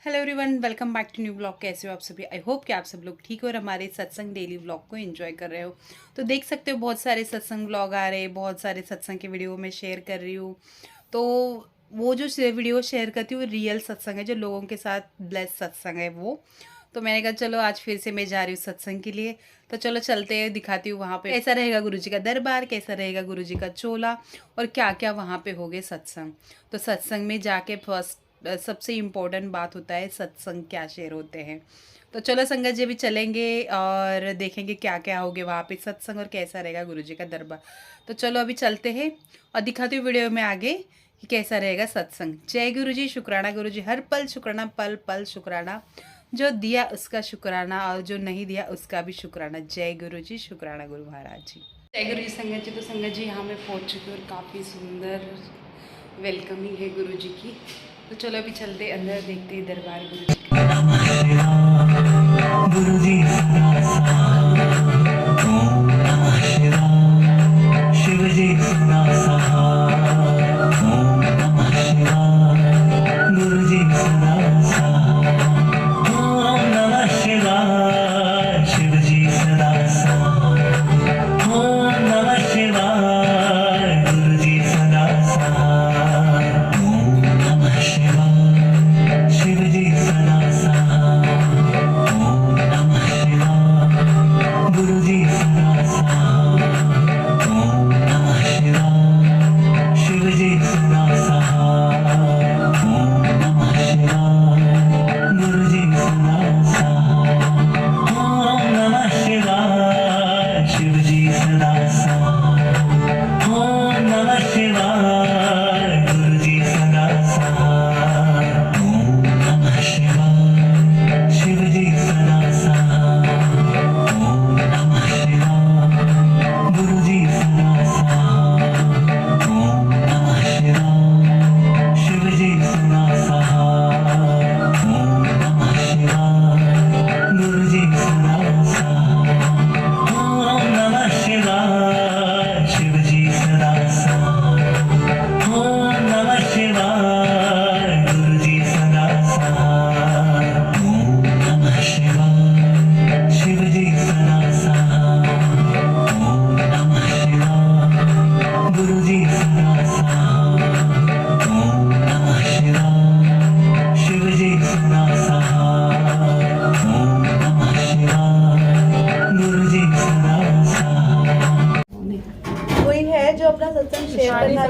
Hello everyone, welcome back to new blog. कैसे हो आप सभी? आई होप कि आप सब लोग ठीक हो और हमारे सत्संग डेली व्लॉग को एंजॉय कर रहे हो। तो देख सकते हो बहुत सारे सत्संग व्लॉग आ रहे हैं, बहुत सारे सत्संग के वीडियो मैं शेयर कर रही हूँ। तो वो जो वीडियो शेयर करती हूँ वो रियल सत्संग है, जो लोगों के साथ ब्लेस सत्संग है वो। तो मैंने कहा चलो आज फिर से मैं जा रही हूँ सत्संग के लिए। तो चलो चलते हैं, दिखाती हूँ वहाँ पे कैसा रहेगा गुरुजी का दरबार, कैसा रहेगा गुरुजी का चोला और क्या क्या वहाँ पे हो गए सत्संग। तो सत्संग में जाके फर्स्ट सबसे इम्पोर्टेंट बात होता है सत्संग क्या शेयर होते हैं। तो चलो संगत जी भी चलेंगे और देखेंगे क्या क्या होगे वहाँ पे सत्संग और कैसा रहेगा गुरुजी का दरबार। तो चलो अभी चलते हैं और दिखाती हूँ वीडियो में आगे कि कैसा रहेगा सत्संग। जय गुरुजी, शुक्राना गुरुजी, हर पल शुक्राना, पल पल शुक्राना, जो दिया उसका शुक्राना और जो नहीं दिया उसका भी शुक्राना। जय गुरुजी, शुक्राना गुरु महाराज जी। जय गुरुजी संगत जी। तो संगत जी यहाँ मैं पहुँच चुकी हूँ और काफ़ी सुंदर वेलकमिंग है गुरुजी की। तो चलो अभी चलते अंदर, देखते हैं दरबार गुरुजी का। गुरुजी शिवजी गुरुजी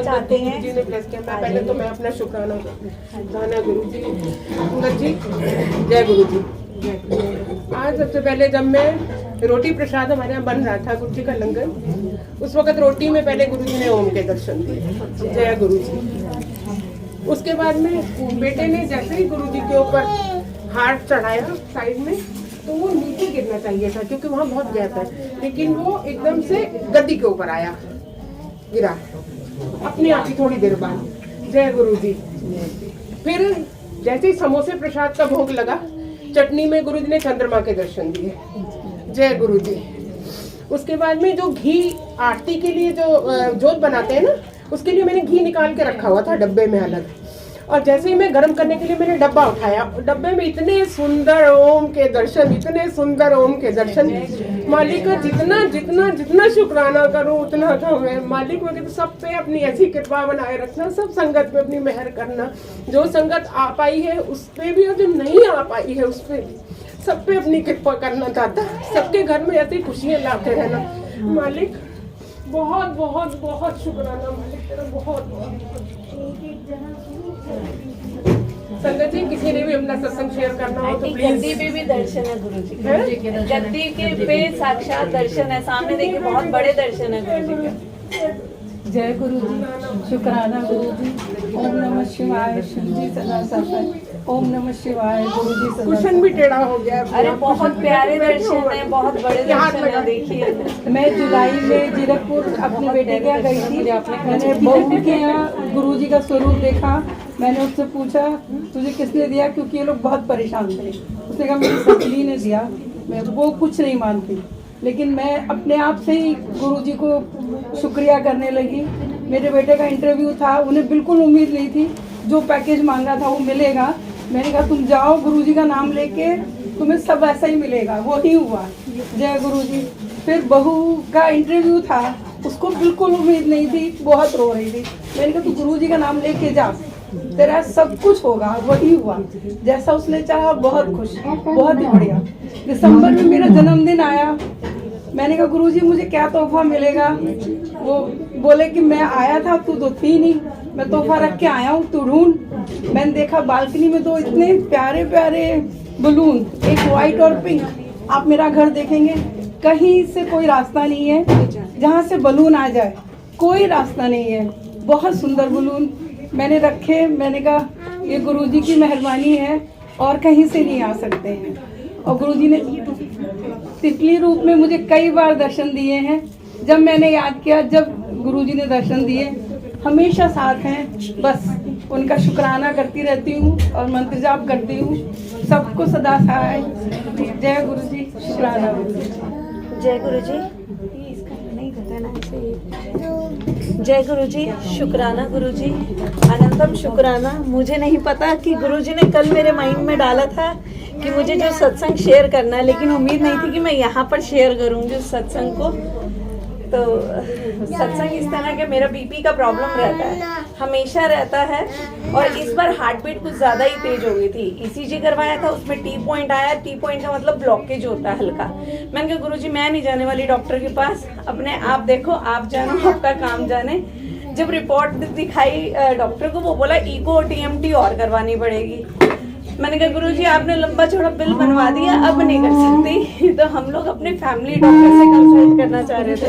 चाहते हैं जी ने ब्लेस किया। मैं पहले तो मैं अपना शुक्राना गाना गुरु जी सूरज जी, जय गुरु जी। आज सबसे पहले जब मैं रोटी प्रसाद हमारे यहाँ बन रहा था गुरु जी का लंगर, उस वक्त रोटी में पहले गुरु जी ने ओम के दर्शन दिए, जय गुरु जी। उसके बाद में बेटे ने जैसे ही गुरु जी के ऊपर हाथ चढ़ाया साइड में, तो वो नीचे गिरना चाहिए था क्योंकि वहाँ बहुत गैप है, लेकिन वो एकदम से गद्दी के ऊपर आया, गिरा अपने आप ही थोड़ी देर बाद, जय गुरु जी। फिर जैसे ही समोसे प्रसाद का भोग लगा, चटनी में गुरु जी ने चंद्रमा के दर्शन दिए, जय गुरु जी। उसके बाद में जो घी आरती के लिए जो जोत बनाते हैं ना, उसके लिए मैंने घी निकाल के रखा हुआ था डब्बे में अलग, और जैसे ही मैं गर्म करने के लिए मैंने डब्बा उठाया, डब्बे में इतने सुंदर ओम के दर्शन, इतने सुंदर ओम के दर्शन। मालिक का जितना जितना जितना शुक्राना करूं उतना था मैं। मालिक में सब पे अपनी ऐसी कृपा बनाए रखना, सब संगत पे अपनी मेहर करना। जो संगत आ पाई है उस पे भी और जो नहीं आ पाई है उस पे भी, सब पे अपनी कृपा करना चाहता, सबके घर में ऐसी खुशियाँ लाते रहना। मालिक बहुत बहुत बहुत शुक्राना मालिक तेरा, बहुत बहुत। संगत जी किसी ने भी अपना सत्संग शेयर करना हो तो प्लीज। गद्दी पे भी दर्शन है गुरु जी के, गद्दी के पे साक्षात दर्शन है, सामने देखिए बहुत बड़े दर्शन है गुरु जी के। जय गुरु जी, शुक्राना गुरु जी। ओम नमः शिवाय, शिव जी सदा सफल। ओम नमः शिवाय, गुरु जी सदा। कुशन भी टेढ़ा हो गया। अरे बहुत प्यारे दर्शन है, बहुत बड़े दर्शन है, देखिए। मैं जुलाई में जीरकपुर अपने बेटे के यहाँ गई थी, मैंने बहू के यहाँ गुरु जी का स्वरूप देखा। मैंने उससे पूछा तुझे किसने दिया, क्योंकि ये लोग बहुत परेशान थे। उसने कहा मेरी ससुरी ने दिया। मैं वो कुछ नहीं मानती, लेकिन मैं अपने आप से ही गुरुजी को शुक्रिया करने लगी। मेरे बेटे का इंटरव्यू था, उन्हें बिल्कुल उम्मीद नहीं थी जो पैकेज मांगा था वो मिलेगा, मैंने कहा तुम जाओ गुरुजी का नाम लेके, तुम्हें सब ऐसा ही मिलेगा। वो ही हुआ, जय गुरुजी। फिर बहू का इंटरव्यू था, उसको बिल्कुल उम्मीद नहीं थी, बहुत रो रही थी। मैंने कहा तू गुरुजी का नाम लेके जा, तेरा सब कुछ होगा। वही हुआ जैसा उसने चाहा। बहुत खुश, बहुत ही बढ़िया। दिसंबर में मेरा जन्मदिन आया, मैंने कहा गुरुजी मुझे क्या तोहफा मिलेगा। वो बोले कि मैं आया था, तू तो थी नहीं, मैं तोहफा रख के आया हूँ, तू ढूंढ। मैंने देखा बालकनी में तो इतने प्यारे प्यारे बलून, एक वाइट और पिंक। आप मेरा घर देखेंगे, कहीं से कोई रास्ता नहीं है जहाँ से बलून आ जाए, कोई रास्ता नहीं है। बहुत सुंदर बलून मैंने रखे। मैंने कहा ये गुरुजी की मेहरबानी है और कहीं से नहीं आ सकते हैं। और गुरुजी ने तितली रूप में मुझे कई बार दर्शन दिए हैं। जब मैंने याद किया, जब गुरुजी ने दर्शन दिए, हमेशा साथ हैं। बस उनका शुक्राना करती रहती हूँ और मंत्र जाप करती हूँ। सबको सदा सहाय। जय गुरुजी, शुक्राना। जय गुरुजी। जय गुरुजी, शुक्राना गुरुजी, अनंतम शुक्राना। मुझे नहीं पता कि गुरुजी ने कल मेरे माइंड में डाला था कि मुझे जो सत्संग शेयर करना है, लेकिन उम्मीद नहीं थी कि मैं यहाँ पर शेयर करूँगी उस सत्संग को। तो सत्संग इस तरह के, मेरा बीपी का प्रॉब्लम रहता है, हमेशा रहता है। और इस बार हार्ट बीट कुछ ज़्यादा ही तेज हो गई थी। ईसीजी करवाया था, उसमें टी पॉइंट आया। टी पॉइंट का मतलब ब्लॉकेज होता है हल्का। मैंने कहा गुरुजी मैं नहीं जाने वाली डॉक्टर के पास, अपने आप देखो, आप जानो, आपका काम जाने। जब रिपोर्ट दिखाई डॉक्टर को, वो बोला इको टीएमटी और करवानी पड़ेगी। मैंने कहा गुरुजी आपने लंबा चौड़ा बिल बनवा दिया, अब नहीं कर सकती। तो हम लोग अपने फैमिली डॉक्टर से कंसल्ट करना चाह रहे थे।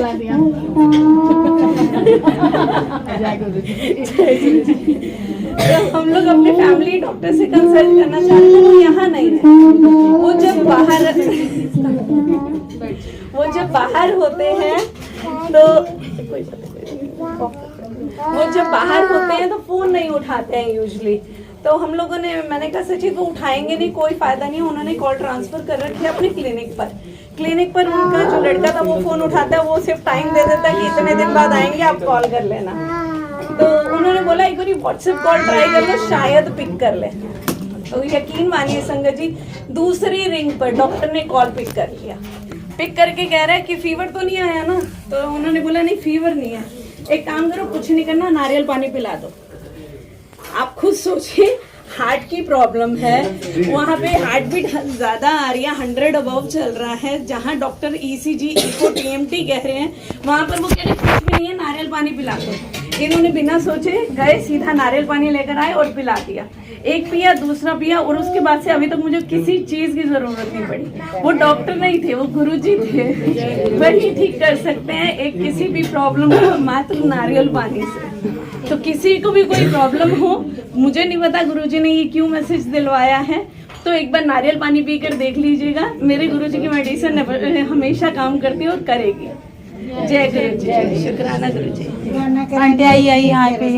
तो हम लोग अपने फैमिली डॉक्टर से कंसल्ट करना चाह रहे थे, वो यहाँ नहीं है। वो जब बाहर होते हैं तो फोन नहीं उठाते हैं यूजुअली। तो हम लोगों ने, मैंने कहा सची तो उठाएंगे नहीं, कोई फायदा नहीं। उन्होंने कॉल ट्रांसफर कर रखी है अपने क्लिनिक पर उनका जो लड़का था वो फोन उठाता है, वो सिर्फ टाइम दे देता है कि इतने दिन बाद आएंगे, आप कॉल कर लेना। तो उन्होंने बोला एक बार व्हाट्सएप कॉल ट्राई कर लो, शायद पिक कर ले। तो यकीन मानिए संगत जी, दूसरी रिंग पर डॉक्टर ने कॉल पिक कर लिया। पिक करके कह रहा है कि फीवर तो नहीं आया ना। तो उन्होंने बोला नहीं फीवर नहीं है, एक काम करो, कुछ नहीं करना, नारियल पानी पिला दो। आप खुद सोचिए, हार्ट की प्रॉब्लम है, वहाँ पे हार्ट बीट ज़्यादा आ रही है, 100 अबव चल रहा है। जहाँ डॉक्टर ईसीजी इको टीएमटी कह रहे हैं, वहाँ पर वो कह रहे कुछ भी नहीं है, नारियल पानी पिला दो। इन्होंने बिना सोचे गए, सीधा नारियल पानी लेकर आए और पिला दिया। एक पिया, दूसरा पिया, और उसके बाद से अभी तक मुझे किसी चीज़ की ज़रूरत नहीं पड़ी। वो डॉक्टर नहीं थे, वो गुरुजी थे, वही ठीक कर सकते हैं एक किसी भी प्रॉब्लम को मात्र नारियल पानी से। तो किसी को भी कोई प्रॉब्लम हो, मुझे नहीं पता गुरुजी ने ये क्यों मैसेज दिलवाया है, तो एक बार नारियल पानी पीकर देख लीजिएगा। मेरे गुरुजी की मेडिसिन हमेशा काम करती है और करेगी। जय गुरुजी, शुक्राना गुरुजी। आंटी आई यहाँ पे,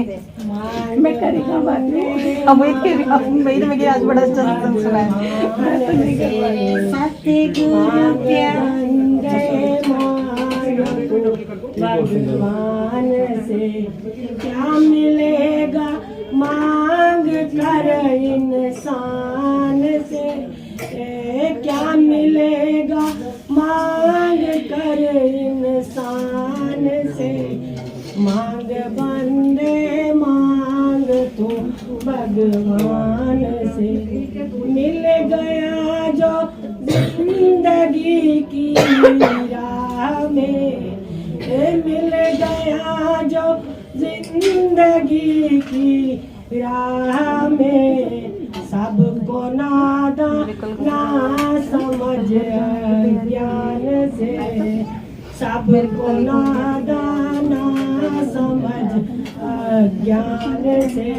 मैं करेगा बात में। उम्मीद में कि आज बड़ा अच्छा सत्संग सुना भगवान से क्या मिलेगा मांग कर इंसान से, क्या मिलेगा मांग कर इंसान से। मांग बंदे मांग तू भगवान से, मिल गया जो जिंदगी की राह में, मिल गया जो जिंदगी की राह में। सबको नादा ना समझ ज्ञान से, सबको नादा ना समझ ज्ञान से।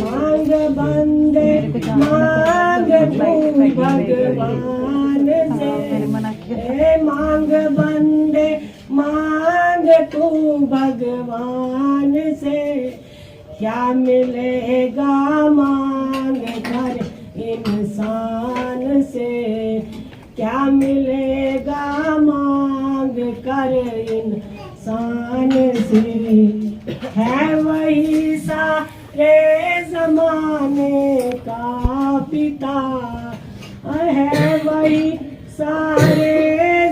मांग बंदे मांग तू भगवान से, मांग बंदे मांग तू भगवान से। क्या मिलेगा मांग कर इंसान से, क्या मिलेगा मांग कर इंसान से। है वही सारे जमाने का पिता है वही सारे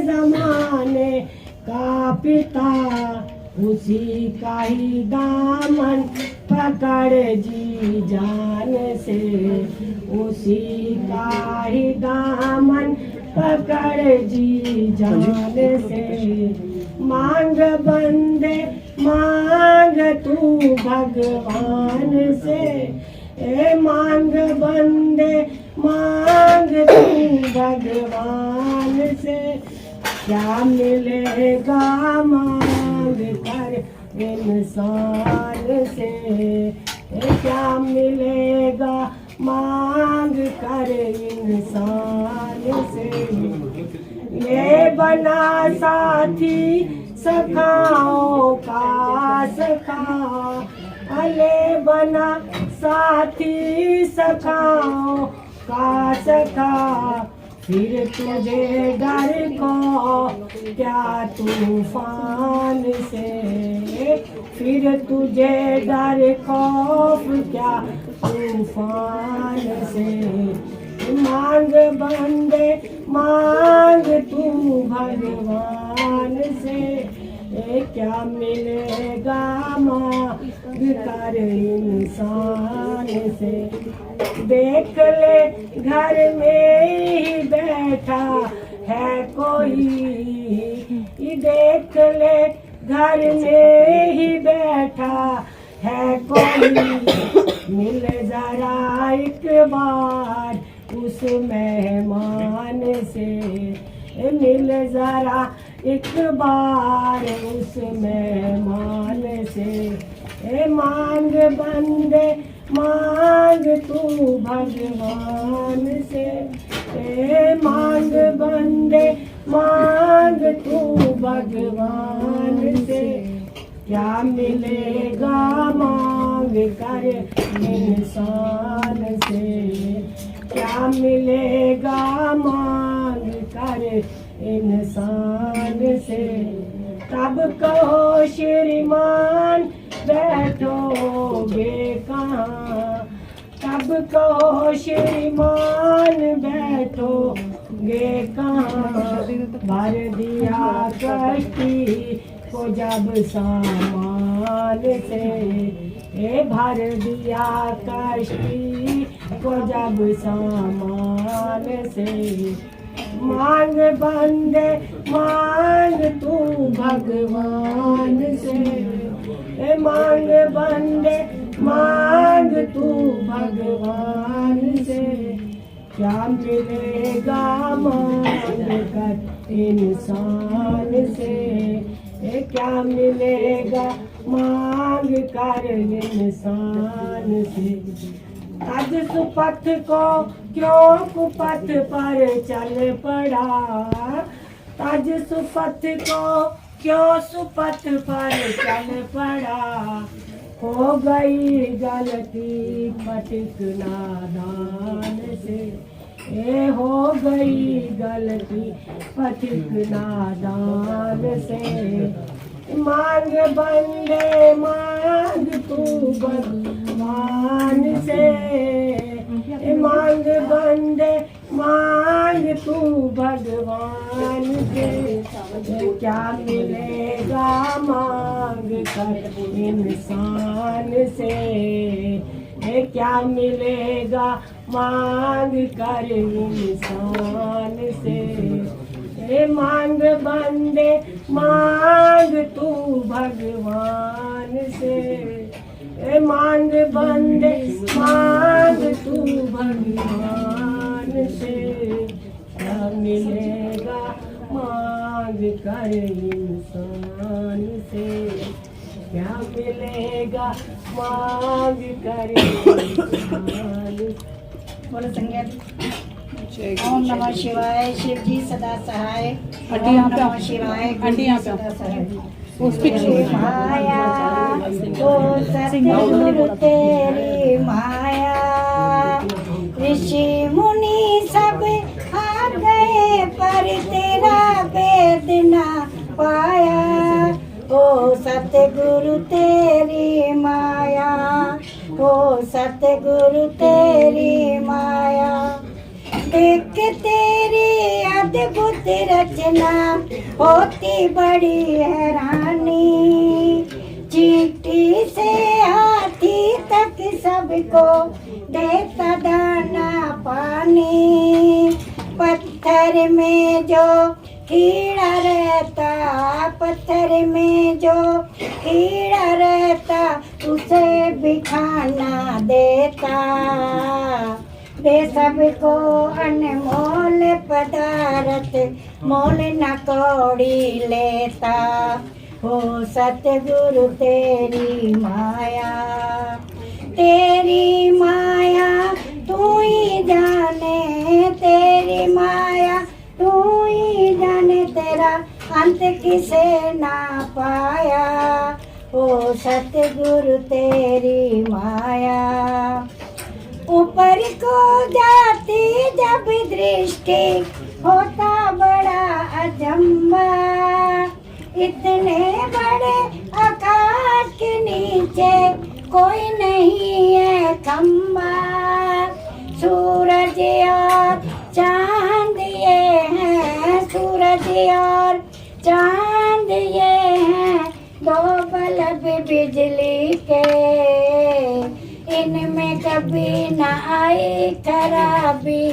जमाने का पिता, उसी का ही दामन पकड़ जी जान से, उसी का ही दामन पकड़ जी जान से। मांग बंदे मांग तू भगवान से, ए मांग बंदे मांग तू भगवान से। क्या मिलेगा मांग कर इंसान से, क्या मिलेगा मांग कर इंसान से। ये बना साथी सखाओं का सखा, अले बना साथी सखाओं का सखा। फिर तुझे डर को क्या तूफान से, फिर तुझे डर खौफ क्या तूफान से। मांग बंदे मांग तू भगवान से, क्या मिलेगा मांग कर इंसान से। देख ले घर में ही बैठा है कोई, देख ले घर में ही बैठा है कोई। मिल जरा एक बार उस मेहमान से, मिल जरा एक बार उस मेहमान से। ए मांग बंदे मांग तू भगवान से, ए मांग बंदे मांग तू भगवान से। क्या मिलेगा मांग कर इंसान से, क्या मिलेगा मांग कर इंसान से। तब कहो श्रीमान बैठोगे कहाँ, तब कहो श्रीमान बैठोगे कहाँ। भर दिया कश्ती को जब सामान से, ए भर दिया कश्ती को जब सामान से। मांग बंदे मांग तू भगवान से, ए मांग बंदे मांग तू भगवान से। क्या मिलेगा मांग कर इंसान से, ए क्या मिलेगा मांग कर इंसान से। आज सुपथ को क्यों कुपथ पर चल पड़ा, आज सुपथ को क्यों सुपथ पर चल पड़ा। हो गई गलती फटिक नादान से, ए हो गई गलती फटिक नादान से। मांग बंदे मांग तू भगवान से, मांग बंदे मांग तू भगवान से। क्या मिलेगा मांग कर इंसान से, क्या मिलेगा मांग कर इंसान से। मांग बंदे मांग तू भगवान से, मांग बंदे मांग तू भगवान से। क्या मिलेगा मांग कर इंसान से, क्या मिलेगा मांग कर इंसान। बोलो संज्ञा। ओम नमः शिवाय, शिव जी सदा सहाय। आंटी यहाँ ओम पे नमः शिवाय, आंटी यहाँ पे सदा सहाय। माया तो सतगुरु तेरी माया, ऋषि मुनि सब आ गए पर तेरा भेद ना पाया। ओ सतगुरु तेरी माया, ओ सतगुरु तेरी माया, देख तेरी अद्भुत रचना होती बड़ी हैरानी। चींटी से हाथी तक सबको देता दाना पानी। पत्थर में जो कीड़ा रहता, पत्थर में जो कीड़ा रहता, उसे भी खाना देता। दे सबको अनमोल पदार्थ, मोल न कौड़ी लेता। हो सतगुरु तेरी माया, तेरी माया तू ही जाने, तेरी माया तू ही जाने, तेरा अंत किसे ना पाया। ओ सतगुरु तेरी माया, ऊपर को जाती जब दृष्टि होता बड़ा अजम्बा। इतने बड़े आकाश के नीचे कोई नहीं है खम्बा। सूरज और चांद ये हैं, सूरज और चांद ये हैं, दो बल्ब बिजली के। इनमें कभी न आई खराबी,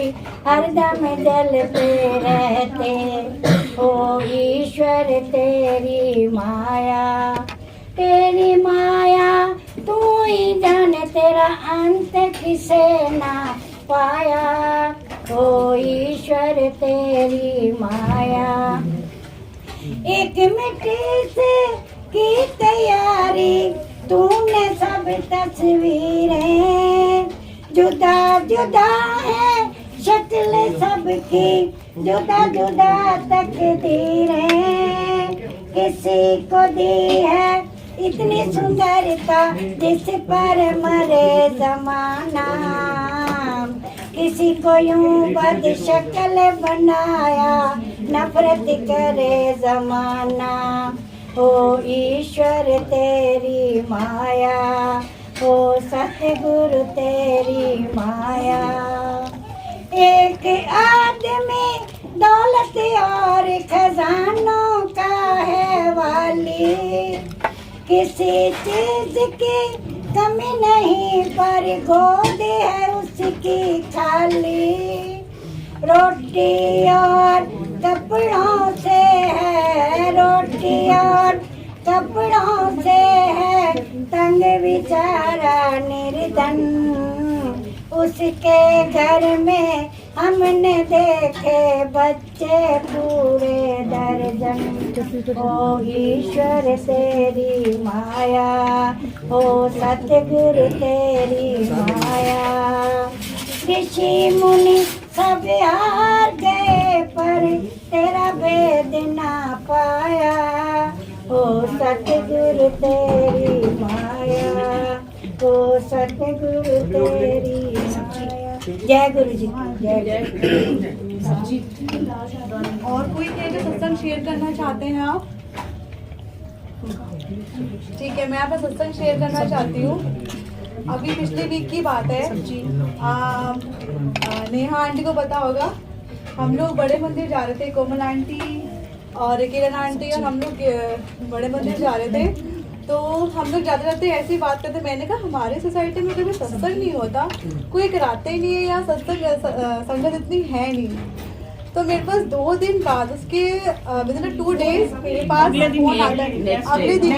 हरदम जलते रहते। ओ ईश्वर तेरी माया, तेरी माया तू ही जाने, तेरा अंत किसे ना पाया। ओ ईश्वर तेरी माया, एक मिट्टी से की तैयारी, तूने सब तस्वीरें। जुदा जुदा है शक्ल सबकी, जुदा जुदा तकदीरें। किसी को दी है इतनी सुंदरता, जिस पर मरे जमाना। किसी को यूं बद शक्ल बनाया, नफरत करे जमाना। ओ ईश्वर तेरी माया, ओ सतगुरु तेरी माया। एक आदमी दौलत और खजानों का है वाली, किसी चीज की कमी नहीं, पर गोद है उसकी खाली। रोटी और कपड़ों से है, रोटी और कपड़ों से है तंग बेचारा निर्धन। उसके घर में हमने देखे बच्चे पूरे दर्जन। ओ ईश्वर तेरी माया, ओ सतगुरु तेरी माया। ऋषि मुनि सब हार गए, पर तेरा भेद ना पाया। ओ सतगुरु तेरी माया, ओ सतगुरु तेरी माया। जय गुरु जी, जय गुरु जी। और कोई है जो सत्संग शेयर करना चाहते हैं आप? ठीक है, मैं यहाँ पे सत्संग शेयर करना चाहती हूँ। अभी पिछले वीक की बात है, नेहा आंटी को पता होगा, हम लोग बड़े मंदिर जा रहे थे, कोमल आंटी और किरण आंटी और हम लोग बड़े मंदिर जा रहे थे। तो हम लोग जाते जाते ऐसी बात करते, मैंने कहा हमारे सोसाइटी में कभी सत्संग नहीं होता, कोई कराते ही नहीं है या सत्संग संगत इतनी है नहीं। तो मेरे पास 2 दिन बाद उसके विदिन 2 डेज मेरे पास फोन आता है, अगले दिन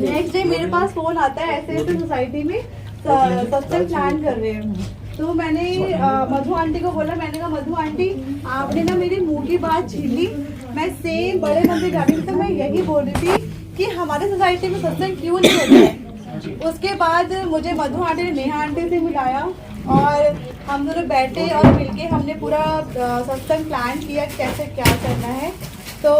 नेक्स्ट डे मेरे पास फोन आता है, ऐसे ऐसे सोसाइटी में सत्संग प्लान कर रहे हैं। तो मैंने मधु आंटी को बोला, मैंने कहा मधु आंटी आपने ना मेरी मुंह की बात छीन ली, मैं सेम बड़े मंदिर जा रही थी, तो मैं यही बोल रही थी कि हमारे सोसाइटी में सत्संग क्यों नहीं होता है। उसके बाद मुझे मधु आंटी ने नेहा आंटी से मिलाया और हम दोनों बैठे और मिलके हमने पूरा सत्संग प्लान किया कैसे क्या करना है। तो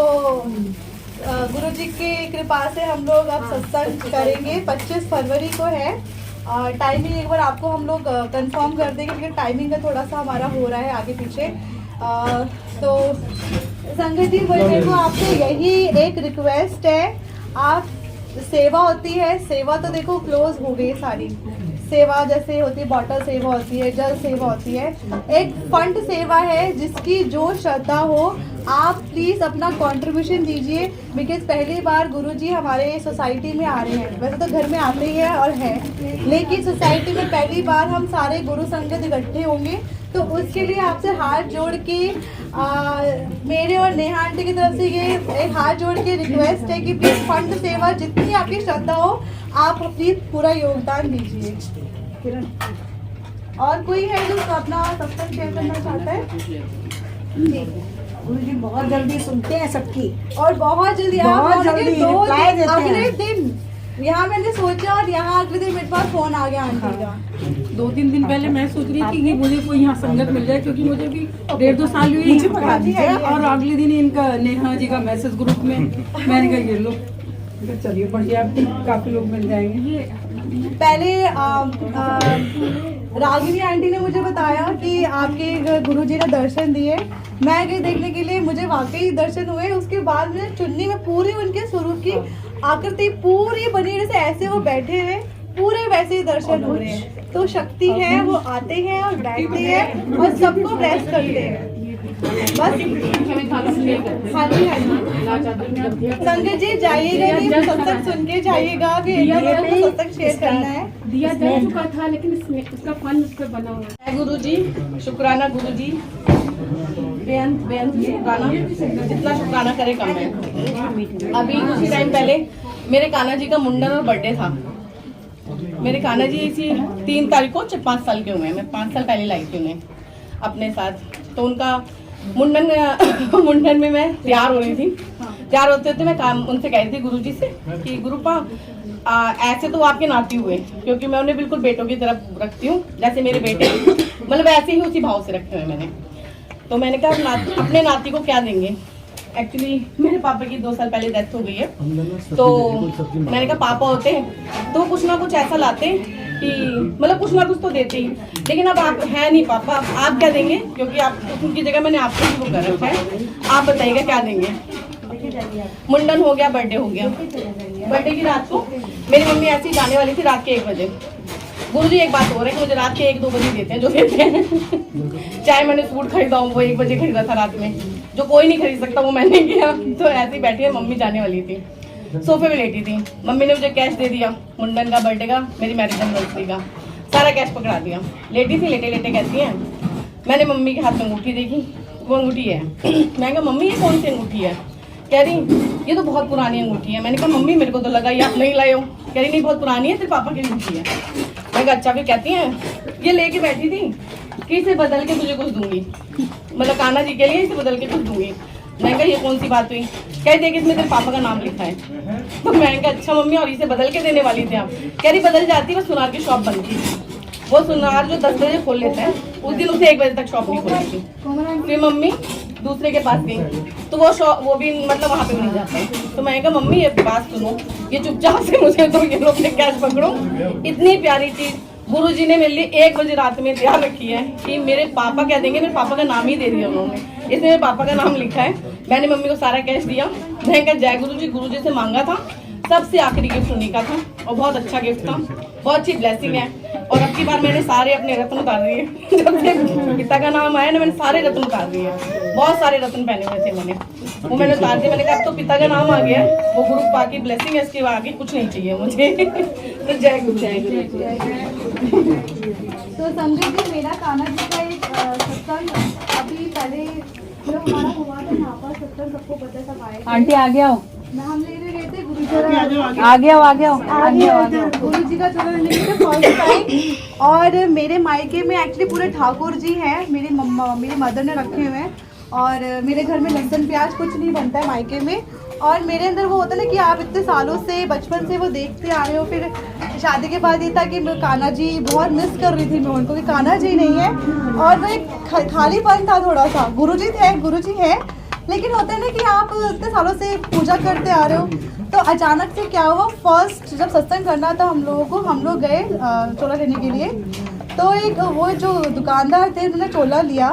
गुरु जी की कृपा से हम लोग अब सत्संग करेंगे, 25 फरवरी को है। टाइमिंग एक बार आपको हम लोग कंफर्म कर देंगे, क्योंकि टाइमिंग का थोड़ा सा हमारा हो रहा है आगे पीछे। तो संगत जी मेरे को आपसे यही एक रिक्वेस्ट है, आप सेवा होती है, सेवा तो देखो क्लोज हो गई सारी सेवा, जैसे होती है बॉटल सेवा होती है, जल सेवा होती है, एक फंड सेवा है जिसकी जो श्रद्धा हो आप प्लीज़ अपना कंट्रीब्यूशन दीजिए। बिकॉज पहली बार गुरुजी हमारे सोसाइटी में आ रहे हैं, वैसे तो घर में आते ही है और है, लेकिन सोसाइटी में पहली बार हम सारे गुरु संगत इकट्ठे होंगे। तो उसके लिए आपसे हाथ जोड़ के मेरे और नेहा आंटी की तरफ से ये एक हाथ जोड़ के रिक्वेस्ट है कि प्लीज़ फंड सेवा जितनी आपकी श्रद्धा हो आप प्लीज़ पूरा योगदान दीजिए। किरण, और कोई है जो अपना सत्संग शेयर करना चाहता है? जी, गुरुजी बहुत जल्दी सुनते हैं सबकी, और बहुत जल्दी बहुत जल्दी रिप्लाई देते हैं। अगले दिन यहाँ मैंने सोचा और यहाँ अगले दिन मेरे पास फोन आ गया आंटी का। 2-3 दिन पहले मैं सोच रही थी कि मुझे कोई यहाँ संगत मिल जाए, क्योंकि मुझे भी 1.5-2 साल हुई है, और अगले दिन इनका नेहा जी का मैसेज ग्रुप में मैंने कहा ये लो, चलिए बढ़िया, काफी लोग मिल जाएंगे। पहले रागिनी आंटी ने मुझे बताया कि आपके गुरुजी ने दर्शन दिए, मैं गई देखने के लिए, मुझे वाकई दर्शन हुए। उसके बाद में चुन्नी में पूरी उनके स्वरूप की आकृति पूरी बनी, जैसे ऐसे वो बैठे हैं पूरे वैसे ही दर्शन हो रहे हैं। तो शक्ति है, वो आते हैं और बैठते हैं और सबको ब्लेस करते हैं। बस हाँ जी, हाँ जी संगत जी जाइएगा, नहीं सत्संग सुन के जाइएगा, सत्संग शेयर करना है। दिया जा चुका था लेकिन इसमें उसका फन उस पर बना हुआ है। गुरु जी शुक्राना, गुरु जी बेअंत शुक्राना, जितना शुक्राना करे कम है। अभी कुछ टाइम पहले मेरे कान्हा जी का मुंडन और बर्थडे था। मेरे कान्हा जी इसी 3 तारीख को 5 साल के हुए हैं। मैं 5 साल पहले लाई थी उन्हें अपने साथ। तो उनका मुंडन में मैं तैयार हो रही थी। तैयार होते होते मैं उनसे कह रही थी गुरुजी से कि गुरुपा ऐसे तो आपके नाती हुए, क्योंकि मैं उन्हें बिल्कुल बेटों की तरफ रखती हूँ, जैसे मेरे बेटे, मतलब ऐसे ही उसी भाव से रखे हुए मैंने। तो मैंने कहा अपने नाती को क्या देंगे। एक्चुअली मेरे पापा की 2 साल पहले डेथ हो गई है। तो मैंने कहा पापा होते तो कुछ ना कुछ ऐसा लाते कि मतलब कुछ ना कुछ तो देते ही, लेकिन अब आप है नहीं पापा, आप क्या देंगे, क्योंकि आप उनकी जगह मैंने आपको ही वो कर रखा है। आप बताइएगा क्या देंगे। मुंडन हो गया, बर्थडे हो गया। बर्थडे की रात को मेरी मम्मी ऐसे ही जाने वाली थी रात के 1 बजे। गुरुजी एक बात हो रही है कि मुझे रात के 1-2 बजे देते हैं जो देते हैं। चाहे मैंने सूट खरीदा हूँ, वो 1 बजे खरीदा था रात में, जो कोई नहीं खरीद सकता वो मैंने किया। तो ऐसे ही बैठी है, मम्मी जाने वाली थी, सोफे में लेटी थी। मम्मी ने मुझे कैश दे दिया, मुंडन का, बर्थडे का, मेरी मैरिज एनिवर्सरी का, सारा कैश पकड़ा दिया। लेटी थी, लेटे लेटे कहती है, मैंने मम्मी के हाथ में अंगूठी देखी, वो अंगूठी है। मैं कहा मम्मी ये कौन सी अंगूठी है। कह रही ये तो बहुत पुरानी अंगूठी है। मैंने कहा मम्मी मेरे को तो लगा ये आप नहीं लाए हो। कह रही नहीं बहुत पुरानी है, तेरे पापा की अंगूठी है। मैं कहा अच्छा। फिर कहती हैं ये लेके बैठी थी कि इसे बदल के तुझे कुछ दूंगी, मतलब कान्हा जी के लिए इसे बदल के कुछ दूंगी। मैंने कहा ये कौन सी बात हुई। कह देख इसमें तेरे पापा का नाम लिखा है। तो मैंने कहा अच्छा मम्मी, और इसे बदल के देने वाली थी आप। कह रही बदल जाती, वो सुनार की शॉप बंद थी। वो सुनार जो 10 बजे खोल लेता है, उस दिन उसे 1 बजे तक शॉप नहीं खोली थी। फिर मम्मी दूसरे के पास गई, तो वो भी मतलब वहाँ पे भी नहीं जाता। तो मैंने कहा मम्मी ये बात सुनो, ये चुपचाप से मुझे तो ये लोग ने कैश पकड़ो। इतनी प्यारी चीज गुरुजी ने मेरे लिए 1 बजे रात में तैयार रखी है कि मेरे पापा क्या देंगे। मेरे पापा का नाम ही दे दिया उन्होंने, इसमें मेरे पापा का नाम लिखा है। मैंने मम्मी को सारा कैश दिया। मैंने कहा जय गुरुजी, गुरुजी से मांगा था, सबसे आखिरी गिफ्ट उन्हीं का था और बहुत अच्छा गिफ्ट था, बहुत अच्छी ब्लेसिंग है। और अब की बार मैंने सारे अपने रत्न उतार दिए। जब से पिता का नाम आया ना, मैंने सारे रत्न उतार दिए। बहुत सारे रत्न पहने हुए थे मैंने, वो मैंने उतार दिए। मैंने कहा अब तो पिता का नाम आ गया, वो गुरु पा की ब्लेसिंग है, इसके आगे कुछ नहीं चाहिए मुझे। तो जय गुरु, जय गुरु। तो संगत जी मेरा कान्हा जी का एक सत्संग अभी पहले जो हमारा हुआ था, यहाँ पर सत्संग सबको पता, सब आए थे। आंटी आ गया हो, हम लेने गए थे गुरु जी गुरु जी का चरण लेने के फर्स्ट टाइम। और मेरे मायके में एक्चुअली पूरे ठाकुर जी हैं, मेरी मम्मा मेरी मदर ने रखे हुए हैं। और मेरे घर में लहसुन प्याज कुछ नहीं बनता है मायके में। और मेरे अंदर वो होता है ना कि आप इतने सालों से बचपन से वो देखते आ रहे हो। फिर शादी के बाद ये था कि मैं कान्हा जी बहुत मिस कर रही थी मैं उनको, कि कान्हा जी नहीं है। और वो एक खालीपन था थोड़ा सा। गुरुजी है, लेकिन होता है ना कि आप इतने सालों से पूजा करते आ रहे हो। तो अचानक से क्या हुआ, फर्स्ट जब सत्संग करना था हम लोगों को, हम लोग गए चोला लेने के लिए। तो एक वो जो दुकानदार थे उन्होंने चोला लिया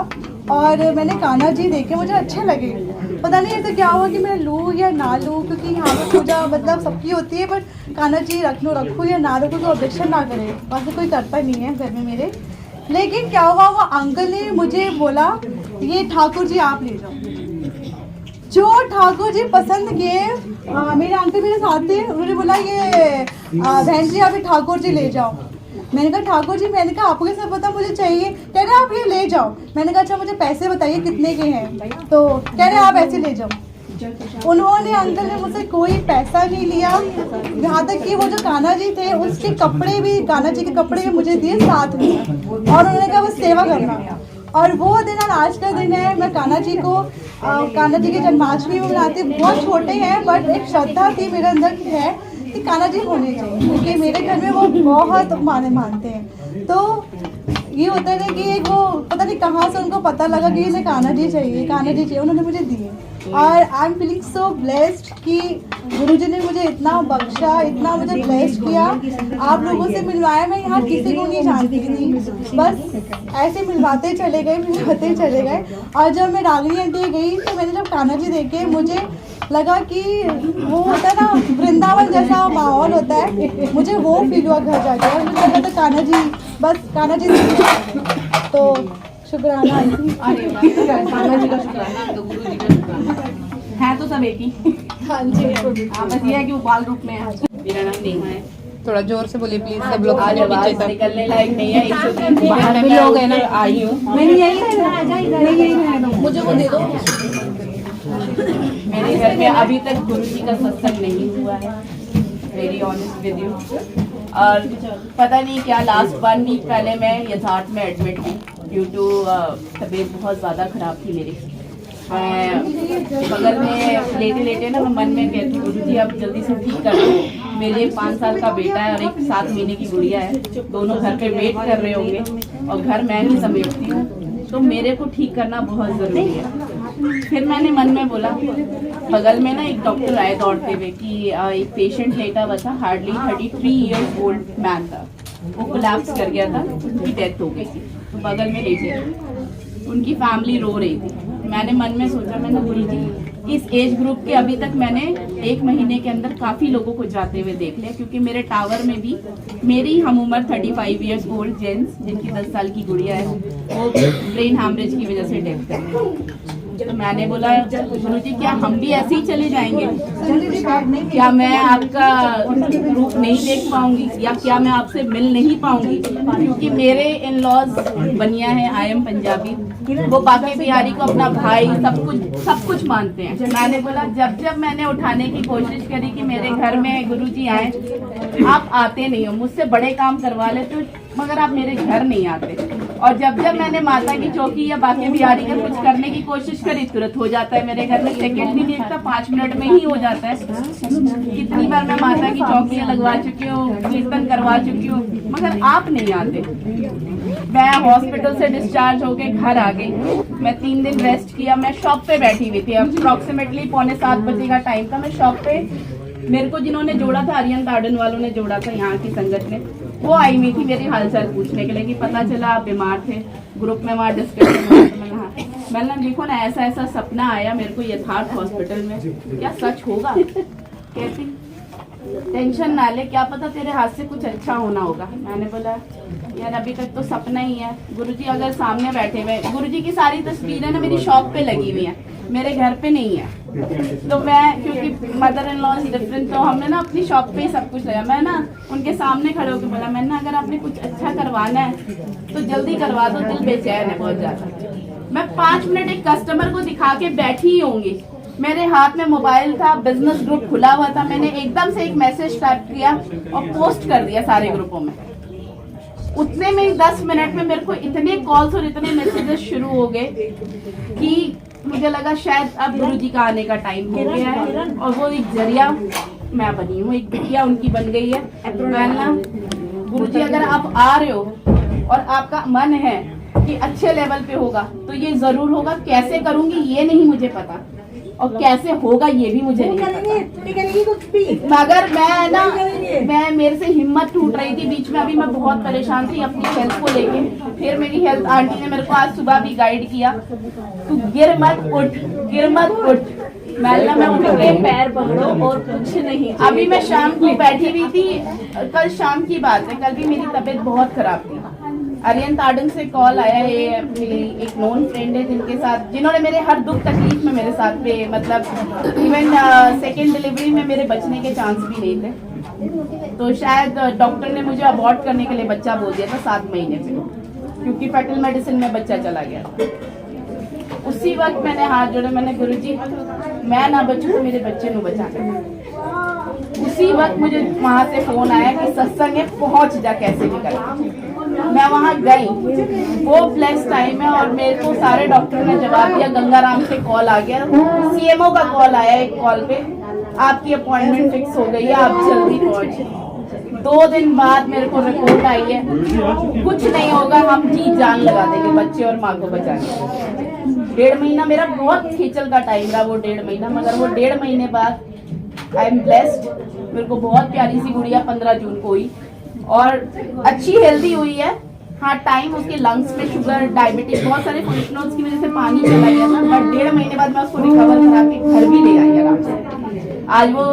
और मैंने कान्हा जी देखे, मुझे अच्छे लगे। पता नहीं ऐसे क्या हुआ कि मैं लूँ या ना लूँ, क्योंकि यहाँ पे पूजा मतलब सबकी होती है, बट कान्हा जी रखूँ या ना रखूँ तो ऑब्जेक्शन ना करे, वैसे कोई करता नहीं है घर में मेरे। लेकिन क्या हुआ, वो अंकल ने मुझे बोला ये ठाकुर जी आप ले जाओ। जो ठाकुर जी पसंद किए, मेरे अंकल मेरे साथ थे, उन्होंने बोला ये बहन जी आप ये ठाकुर जी ले जाओ। मैंने कहा ठाकुर जी, मैंने कहा आपको कैसे पता मुझे चाहिए? कह रहे आप ये ले जाओ। मैंने कहा अच्छा मुझे पैसे बताइए कितने के हैं, तो कह रहे आप ऐसे ले जाओ। उन्होंने अंकल ने मुझसे कोई पैसा नहीं लिया, यहाँ तक कि वो जो कान्हा जी थे उसके कपड़े भी, कान्हा जी के कपड़े भी मुझे दिए साथ में, और उन्होंने कहा बस सेवा करना। और वो दिन आज का दिन है, मैं कान्हा जी की जन्माष्टमी में मनाती हूँ। बहुत छोटे हैं बट एक श्रद्धा थी मेरे अंदर की है कि कान्हा जी होने चाहिए, क्योंकि मेरे घर में वो बहुत मानते हैं। तो ये होता है ना कि एक वो पता नहीं कहाँ से उनको पता लगा कि इन्हें कान्हा जी चाहिए, उन्होंने मुझे दिए। और I am feeling so blessed कि गुरुजी ने मुझे इतना बख्शा, इतना मुझे ब्लेस्ड किया, आप लोगों से मिलवाया। मैं यहाँ किसी को नहीं जानती थी, बस ऐसे मिलवाते चले गए। और जब मैं रागिनी आंटी गई तो मैंने जब कान्हा जी देखे, मुझे लगा कि वो होता है ना वृंदावन जैसा माहौल होता है, मुझे वो फील हुआ घर जाके। और मुझे लगा था कान्हा जी तो शुक्राना कान्हा जी का शुक्राना, तो गुरु जी का शुक्राना है, तो सब एक ही। हाँ जी, बस ये है कि वो बाल रूप में है। मेरा नाम नेहा है। थोड़ा जोर से बोलिए प्लीज, सब लोग आज आवाज निकलने लायक नहीं है, 103 बाहर भी लोग है ना, आई हूँ। मुझे वो दे दो। मेरे घर में अभी तक गुरु जी का सत्संग नहीं हुआ है, वेरी ऑनेस्ट विद यू। और पता नहीं क्या लास्ट 1 वीक पहले मैं यथार्थ में एडमिट हुई ड्यू टू तबीयत बहुत ज़्यादा ख़राब थी मेरी। मैं बगल में लेटे ना मैं मन में कहती गुरु जी आप जल्दी से ठीक कर दो। मेरे एक 5 साल का बेटा है और एक 7 महीने की गुड़िया है, दोनों घर पे वेट कर रहे होंगे और घर मैं ही समेटती हूँ, तो मेरे को ठीक करना बहुत ज़रूरी है। फिर मैंने मन में बोला, बगल में ना एक डॉक्टर आए दौड़ते हुए कि एक पेशेंट लेटा हुआ था, हार्डली 33 ईयर्स ओल्ड मैन था, वो कोलैप्स कर गया था, उनकी डेथ हो गई थी। तो बगल में लेटे, उनकी फैमिली रो रही थी। मैंने मन में सोचा, मैंने गुरुजी इस एज ग्रुप के अभी तक मैंने 1 महीने के अंदर काफ़ी लोगों को जाते हुए देख लिया, क्योंकि मेरे टावर में भी मेरी हम उम्र 35 ईयर्स ओल्ड जेंट्स जिनकी 10 साल की गुड़िया है वो ब्रेन हैमरेज की वजह से डेथ कर गई। तो मैंने बोला गुरुजी क्या हम भी ऐसे ही चले जाएंगे? क्या मैं आपका रूप नहीं देख पाऊंगी, या क्या मैं आपसे मिल नहीं पाऊंगी? क्योंकि मेरे इन लॉज बनिया है, आई एम पंजाबी, वो बाकी बिहारी को अपना भाई सब कुछ मानते हैं। मैंने बोला जब मैंने उठाने की कोशिश करी कि मेरे घर में गुरुजी आए, आप आते नहीं हो, मुझसे बड़े काम करवा लेते हो मगर आप मेरे घर नहीं आते। और जब मैंने माता की चौकी या बाकी बिहारी का कुछ करने की कोशिश करी, तुरंत हो जाता है मेरे घर में, सेकंड भी नहीं लगता, 5 मिनट में ही हो जाता है। कितनी बार मैं माता की चौकियाँ लगवा चुकी हूँ, कीर्तन करवा चुकी हूँ, मगर आप नहीं आते। मैं हॉस्पिटल से डिस्चार्ज होके घर आ गई, मैं 3 दिन रेस्ट किया, मैं शॉप पे बैठी हुई थी, अप्रोक्सीमेटली 6:45 बजे का टाइम था। मैं शॉप पे, मेरे को जिन्होंने जोड़ा था, आर्यन गार्डन वालों ने जोड़ा था, यहाँ की संगत ने, वो आई हुई थी मेरी हालचाल पूछने के लिए कि पता चला आप बीमार थे, ग्रुप में वहाँ डिस्कशन हुआ। तो मैंने देखो ना ऐसा सपना आया मेरे को यथार्थ हॉस्पिटल में, क्या सच होगा? कहती टेंशन ना ले, क्या पता तेरे हाथ से कुछ अच्छा होना होगा। मैंने बोला यार अभी तक तो सपना ही है। गुरुजी अगर सामने बैठे हुए, गुरुजी की सारी तस्वीरें ना मेरी शॉप पे लगी हुई हैं, मेरे घर पे नहीं है। तो मैं, क्योंकि mother in law is different, तो हमने ना अपनी शॉप पे ही सब कुछ लिया। मैं ना उनके सामने खड़े होकर बोला, मैंने ना अगर आपने कुछ अच्छा करवाना है तो जल्दी करवा दो, दिल बेचैन है बहुत ज्यादा। मैं 5 मिनट एक कस्टमर को दिखा के बैठी ही होंगी, मेरे हाथ में मोबाइल था, बिजनेस ग्रुप खुला हुआ था, मैंने एकदम से एक मैसेज टाइप किया और पोस्ट कर दिया सारे ग्रुपों में। उतने में 10 मिनट में मेरे को इतने कॉल्स और इतने मैसेजेस शुरू हो गए कि मुझे लगा शायद अब गुरुजी का आने का टाइम हो गया है। और वो एक जरिया मैं बनी हूँ, एक बिटिया उनकी बन गई है। ना गुरुजी अगर आप आ रहे हो और आपका मन है कि अच्छे लेवल पे होगा तो ये जरूर होगा। कैसे करूंगी ये नहीं मुझे पता, और कैसे होगा ये भी मुझे नहीं पता। मगर मैं मेरे से हिम्मत टूट रही थी बीच में। अभी मैं बहुत परेशान थी अपनी हेल्थ को लेके। फिर मेरी हेल्थ आंटी ने मेरे को आज सुबह भी गाइड किया, तू गिर मत उठ। मैं उठ के पैर पकड़ो और कुछ नहीं। अभी मैं शाम को बैठी हुई थी, कल शाम की बात है, कल भी मेरी तबीयत बहुत खराब थी। आर्यन ताडन से कॉल आया है, मेरी एक नोन फ्रेंड है जिन्होंने मेरे हर दुख तकलीफ में मेरे साथ पे, मतलब इवन सेकेंड डिलीवरी में मेरे बचने के चांस भी नहीं थे। तो शायद डॉक्टर ने मुझे अबॉर्ट करने के लिए बच्चा बोल दिया था 7 महीने पे, क्योंकि फर्टिल मेडिसिन में बच्चा चला गया। उसी वक्त मैंने हाथ जोड़े, मैंने गुरुजी मैं ना बचूं तो मेरे बच्चे को बचा कर। उसी वक्त मुझे वहां से फोन आया कि सत्संग में पहुंच जा, कैसे भी कर। मैं वहां गई, वो ब्लेस टाइम है और मेरे को सारे डॉक्टर ने जवाब दिया। गंगाराम से कॉल आ गया, सीएमओ का कॉल आया, एक कॉल पे आपकी अपॉइंटमेंट फिक्स हो गई है, आप जल्दी पहुंचे। 2 दिन बाद मेरे को रिपोर्ट आई है, कुछ नहीं होगा, हम जी जान लगा देंगे बच्चे और माँ को बचाने। 1.5 महीना मेरा बहुत खींचल का टाइम रहा, वो 1.5 महीना। मगर वो 1.5 महीने बाद आई एम ब्लेस्ड। मेरे को बहुत प्यारी सी गुड़िया 15 जून को हुई और अच्छी हेल्दी हुई है। हाँ, टाइम उसके लंग्स में शुगर, डायबिटीज, बहुत सारे फंक्शनल्स की वजह से पानी चला गया था, बट 1.5 महीने बाद मैं उसको रिकवर करा के घर भी ले आई आराम से। आज वो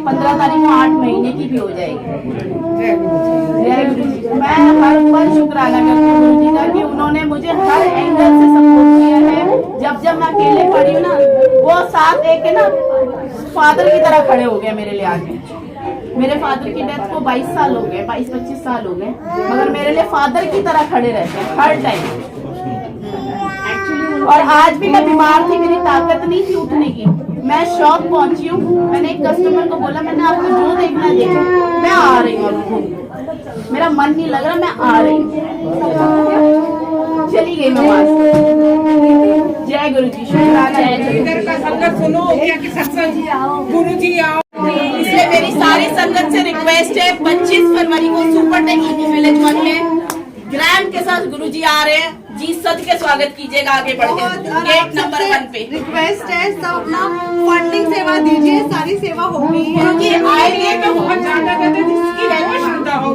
15 तारीख को 8 महीने की भी हो जाएगी। जय गुरु जी। मैं हर पल शुक्राना करती हूँ गुरु जी का कि उन्होंने मुझे हर एंगल से सपोर्ट किया है। जब मैं अकेले पड़ी हूँ ना, वो साथ एक ना फादर की तरह खड़े हो गए मेरे लिए आके। मेरे फादर की डेथ को 22 साल हो गए, 22-25 साल हो गए, मगर मेरे लिए फादर की तरह खड़े रहते हैं हर टाइम। और आज भी मैं बीमार थी, मेरी ताकत नहीं थी उठने की, मैं शॉप पहुंची हूँ। मैंने एक कस्टमर को बोला, मैंने आपको जो देखना है देखो, मैं आ रही हूँ, मेरा मन नहीं लग रहा, मैं आ रही हूँ। चली गई मैं वहां से। जय गुरु जी, शुक्राना। इधर का संगत सुनो क्या कि सत्संग गुरु जी आओ। इसलिए मेरी सारी संगत से रिक्वेस्ट है, 25 फरवरी को सुपर टेक ईवी विलेज 1 में ग्रैंड के साथ गुरुजी आ रहे हैं जी। सद के स्वागत कीजिएगा आगे बढ़ के, गेट नंबर 1 पे। रिक्वेस्ट है, सब अपना फंडिंग सेवा दीजिए, सारी सेवा होगी। क्योंकि आएंगे तो बहुत ज्यादा कहते जिसकी श्रद्धा हो,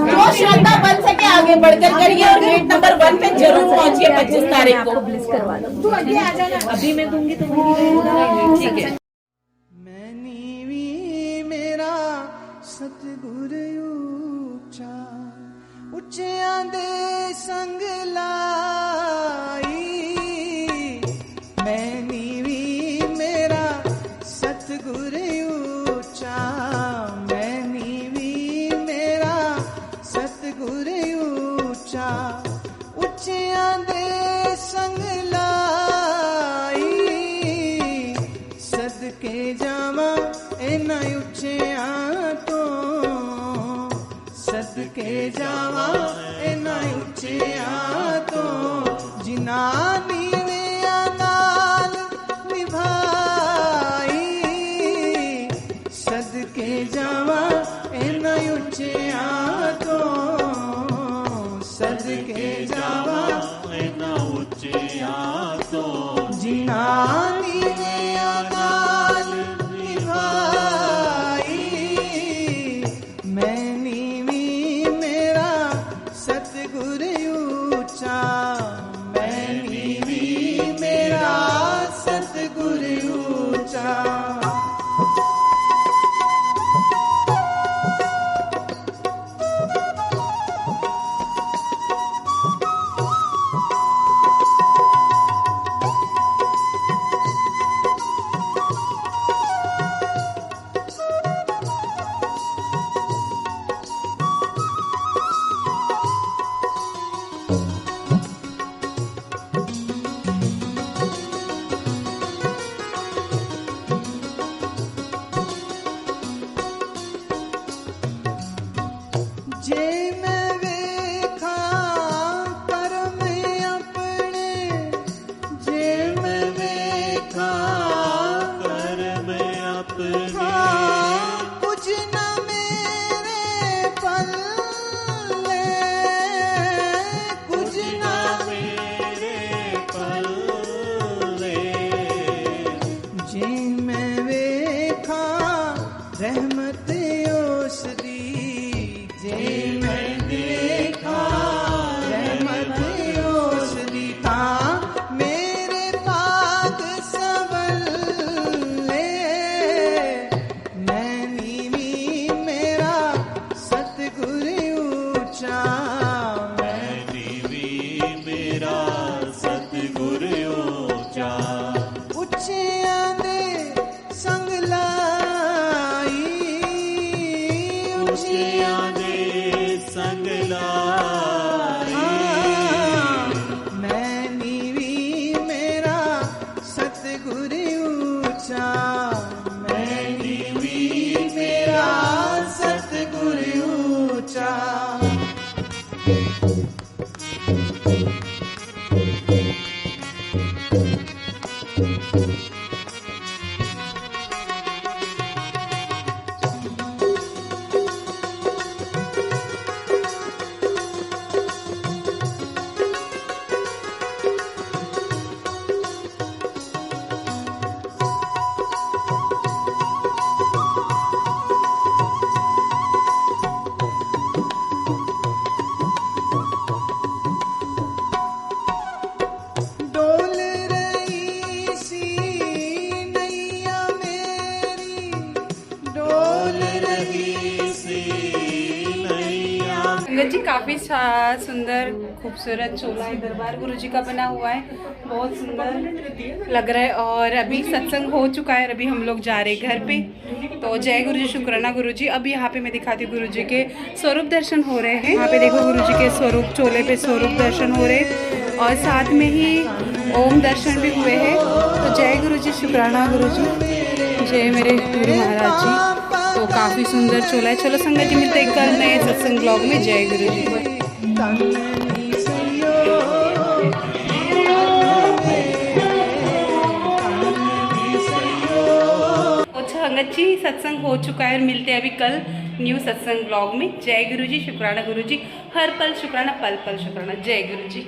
जो श्रद्धा बन सके आगे बढ़कर करिए और गेट नंबर 1 पे जरूर पहुंचिए 25 तारीख को। अभी मैं दूंगी तो ठीक है। मेरा सतगुर ऊंचा ਉੱਚਿਆਂ ਦੇ ਸੰਗ ਲਾਈ ਮੈਂ ਨੀਵੀਂ ਮੇਰਾ ਸਤਿਗੁਰ ਉੱਚਾ ਮੈਂ ਨੀਵੀਂ ਮੇਰਾ ਸਤਿਗੁਰ ਉੱਚਾ ਉੱਚਿਆਂ ਦੇ ਸੰਗ ਲਾਈ ਸਦਕੇ ਜਾਵਾਂ ਇਹਨਾਂ ਉੱਚਿਆਂ ਤੋਂ ਸਦਕੇ ਜਾਵਾਂ ਇਹਨਾਂ ਉੱਚਿਆਂ ਤੋਂ ਜਿਨ੍ਹਾਂ ਨੀਵਿਆਂ ਨਾਲ ਨਿਭਾਈ ਸਦਕੇ ਜਾਵਾਂ ਇਹਨਾਂ ਉੱਚਿਆਂ ਤੋਂ ਸਦਕੇ ਜਾਵਾਂ ਇਹਨਾਂ ਉੱਚਿਆਂ ਤੋਂ ਜਿਨ੍ਹਾਂ ਨੀਵਿਆਂ ਨਾਲ ਨਿਭਾਈ ਮੈਂ सतगुर ऊंचा मैं नीवी मेरा सतगुर ऊंचा। सतगुर ऊंचा ਉੱਚਿਆਂ ਦੇ ਸੰਗ ਲਾਈ ਉੱਚਿਆਂ ਦੇ ਸੰਗ ਲਾਈ ਮੈਂ ਨੀਵੀਂ ਮੇਰਾ ਸਤਗੁਰ ऊंचा मैं नीवीं मेरा सतगुर ऊंचा डोल रही सी नैया मेरी डोल रही सी नैया संगत जी काफ़ी सुंदर खूबसूरत चोला है दरबार गुरु जी का बना हुआ है, बहुत सुंदर लग रहा है। और अभी सत्संग हो चुका है, अभी हम लोग जा रहे हैं घर पे। तो जय गुरु जी, शुक्राना गुरु जी। अभी यहाँ पे मैं दिखाती हूँ गुरु जी के स्वरूप दर्शन हो रहे हैं। यहाँ पे देखो गुरु जी के स्वरूप, चोले पे स्वरूप दर्शन हो रहे हैं और साथ में ही ओम दर्शन भी हुए हैं। तो जय गुरु जी, शुक्राना गुरु जी, जय मेरे गुरु महाराज जी। तो काफ़ी सुंदर चोला है। चलो संगत जी, मिलते हैं कल नए सत्संग ब्लॉग में। जय गुरु जी। संगत जी सत्संग हो चुका है और मिलते हैं अभी कल न्यू सत्संग ब्लॉग में। जय गुरु जी, शुक्राना गुरु जी। हर पल शुक्राना, पल पल शुक्राना। जय गुरु जी।